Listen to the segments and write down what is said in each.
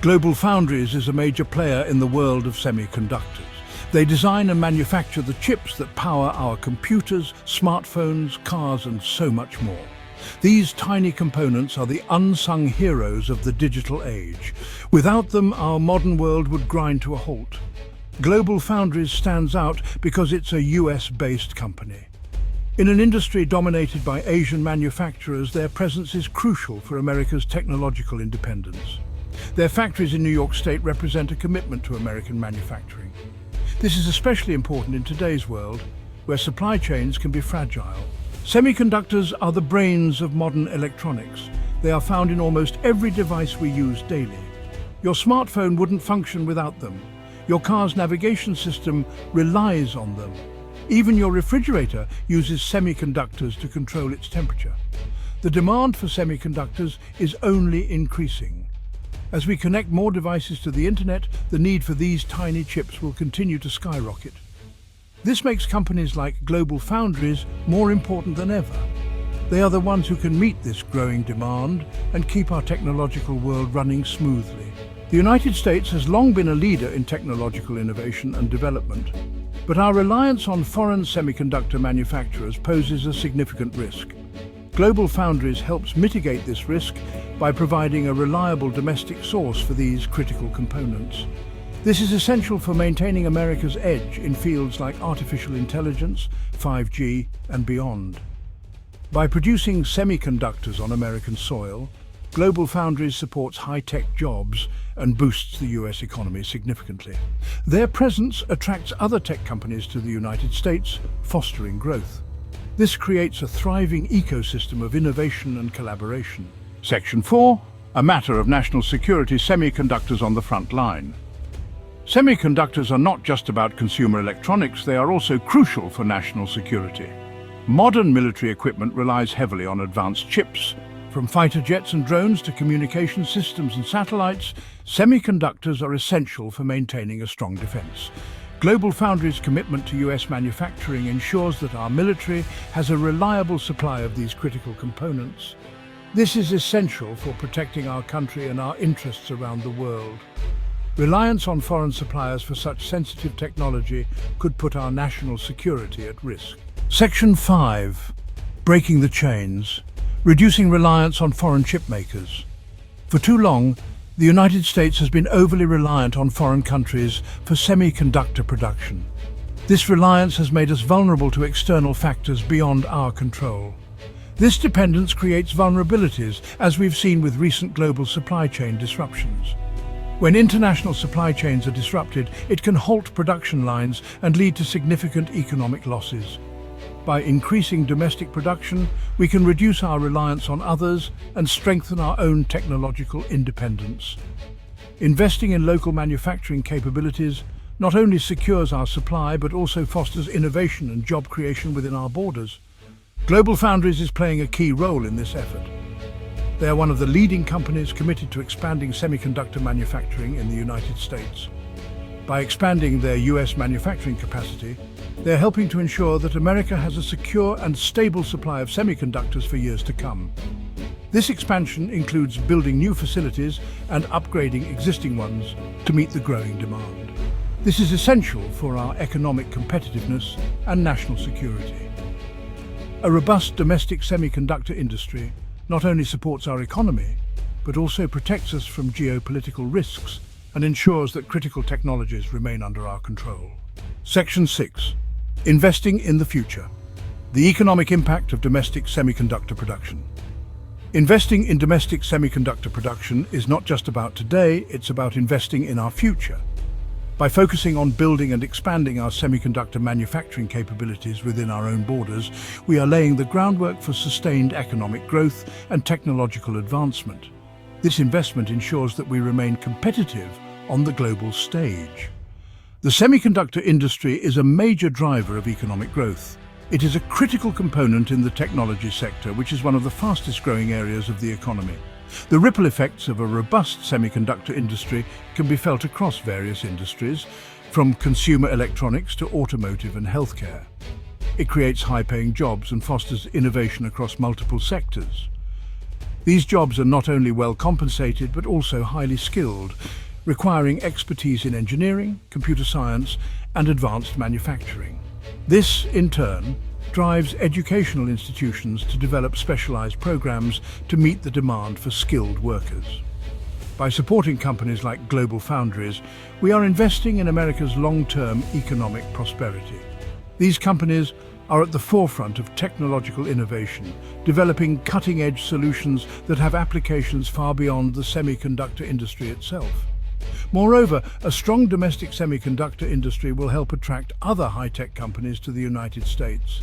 GlobalFoundries is a major player in the world of semiconductors. They design and manufacture the chips that power our computers, smartphones, cars, and so much more. These tiny components are the unsung heroes of the digital age. Without them, our modern world would grind to a halt. GlobalFoundries stands out because it's a US-based company. In an industry dominated by Asian manufacturers, their presence is crucial for America's technological independence. Their factories in New York State represent a commitment to American manufacturing. This is especially important in today's world, where supply chains can be fragile. Semiconductors are the brains of modern electronics. They are found in almost every device we use daily. Your smartphone wouldn't function without them. Your car's navigation system relies on them. Even your refrigerator uses semiconductors to control its temperature. The demand for semiconductors is only increasing. As we connect more devices to the internet, the need for these tiny chips will continue to skyrocket. This makes companies like GlobalFoundries more important than ever. They are the ones who can meet this growing demand and keep our technological world running smoothly. The United States has long been a leader in technological innovation and development, but our reliance on foreign semiconductor manufacturers poses a significant risk. GlobalFoundries helps mitigate this risk by providing a reliable domestic source for these critical components. This is essential for maintaining America's edge in fields like artificial intelligence, 5G, and beyond. By producing semiconductors on American soil, GlobalFoundries supports high-tech jobs and boosts the US economy significantly. Their presence attracts other tech companies to the United States, fostering growth. This creates a thriving ecosystem of innovation and collaboration. Section 4. A matter of national security: semiconductors on the front line. Semiconductors are not just about consumer electronics, they are also crucial for national security. Modern military equipment relies heavily on advanced chips. From fighter jets and drones to communication systems and satellites, semiconductors are essential for maintaining a strong defense. GlobalFoundries' commitment to US manufacturing ensures that our military has a reliable supply of these critical components. This is essential for protecting our country and our interests around the world. Reliance on foreign suppliers for such sensitive technology could put our national security at risk. Section 5. Breaking the chains: reducing reliance on foreign chip makers. For too long, the United States has been overly reliant on foreign countries for semiconductor production. This reliance has made us vulnerable to external factors beyond our control. This dependence creates vulnerabilities, as we've seen with recent global supply chain disruptions. When international supply chains are disrupted, it can halt production lines and lead to significant economic losses. By increasing domestic production, we can reduce our reliance on others and strengthen our own technological independence. Investing in local manufacturing capabilities not only secures our supply, but also fosters innovation and job creation within our borders. GlobalFoundries is playing a key role in this effort. They are one of the leading companies committed to expanding semiconductor manufacturing in the United States. By expanding their US manufacturing capacity, they are helping to ensure that America has a secure and stable supply of semiconductors for years to come. This expansion includes building new facilities and upgrading existing ones to meet the growing demand. This is essential for our economic competitiveness and national security. A robust domestic semiconductor industry not only supports our economy, but also protects us from geopolitical risks and ensures that critical technologies remain under our control. Section 6. Investing in the future: the economic impact of domestic semiconductor production. Investing in domestic semiconductor production is not just about today, it's about investing in our future. By focusing on building and expanding our semiconductor manufacturing capabilities within our own borders, we are laying the groundwork for sustained economic growth and technological advancement. This investment ensures that we remain competitive on the global stage. The semiconductor industry is a major driver of economic growth. It is a critical component in the technology sector, which is one of the fastest growing areas of the economy. The ripple effects of a robust semiconductor industry can be felt across various industries, from consumer electronics to automotive and healthcare. It creates high-paying jobs and fosters innovation across multiple sectors. These jobs are not only well compensated but also highly skilled, requiring expertise in engineering, computer science, and advanced manufacturing. This, in turn, drives educational institutions to develop specialized programs to meet the demand for skilled workers. By supporting companies like GlobalFoundries, we are investing in America's long-term economic prosperity. These companies are at the forefront of technological innovation, developing cutting-edge solutions that have applications far beyond the semiconductor industry itself. Moreover, a strong domestic semiconductor industry will help attract other high-tech companies to the United States.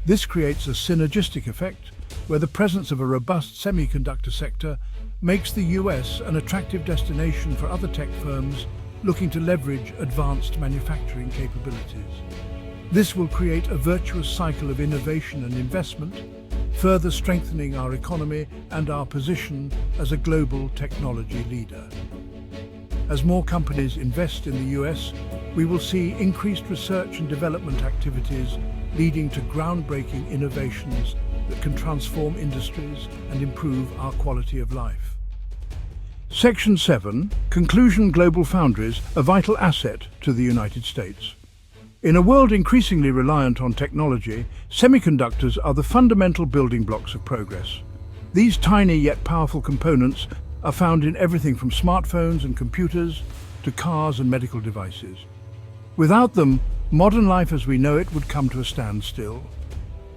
This creates a synergistic effect where the presence of a robust semiconductor sector makes the US an attractive destination for other tech firms looking to leverage advanced manufacturing capabilities. This will create a virtuous cycle of innovation and investment, further strengthening our economy and our position as a global technology leader. As more companies invest in the US, we will see increased research and development activities leading to groundbreaking innovations that can transform industries and improve our quality of life. Section 7. Conclusion: GlobalFoundries, a vital asset to the United States. In a world increasingly reliant on technology, semiconductors are the fundamental building blocks of progress. These tiny yet powerful components are found in everything from smartphones and computers to cars and medical devices. Without them, modern life as we know it would come to a standstill.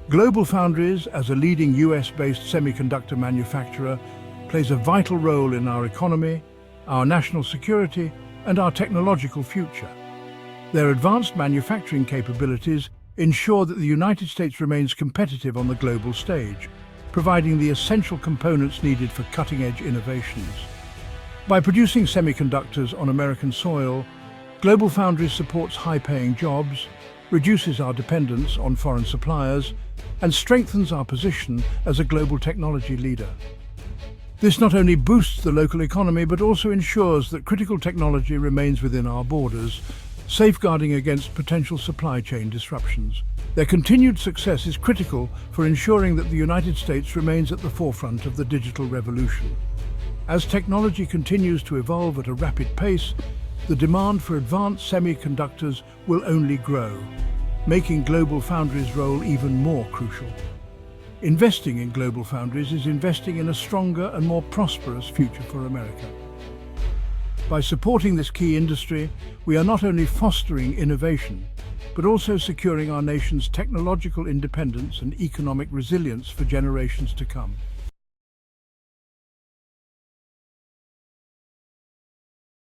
GlobalFoundries, as a leading US-based semiconductor manufacturer, plays a vital role in our economy, our national security, and our technological future. Their advanced manufacturing capabilities ensure that the United States remains competitive on the global stage, providing the essential components needed for cutting-edge innovations. By producing semiconductors on American soil, GlobalFoundries supports high-paying jobs, reduces our dependence on foreign suppliers, and strengthens our position as a global technology leader. This not only boosts the local economy but also ensures that critical technology remains within our borders, safeguarding against potential supply chain disruptions. Their continued success is critical for ensuring that the United States remains at the forefront of the digital revolution. As technology continues to evolve at a rapid pace, the demand for advanced semiconductors will only grow, making GlobalFoundries' role even more crucial. Investing in GlobalFoundries is investing in a stronger and more prosperous future for America. By supporting this key industry, we are not only fostering innovation, but also securing our nation's technological independence and economic resilience for generations to come.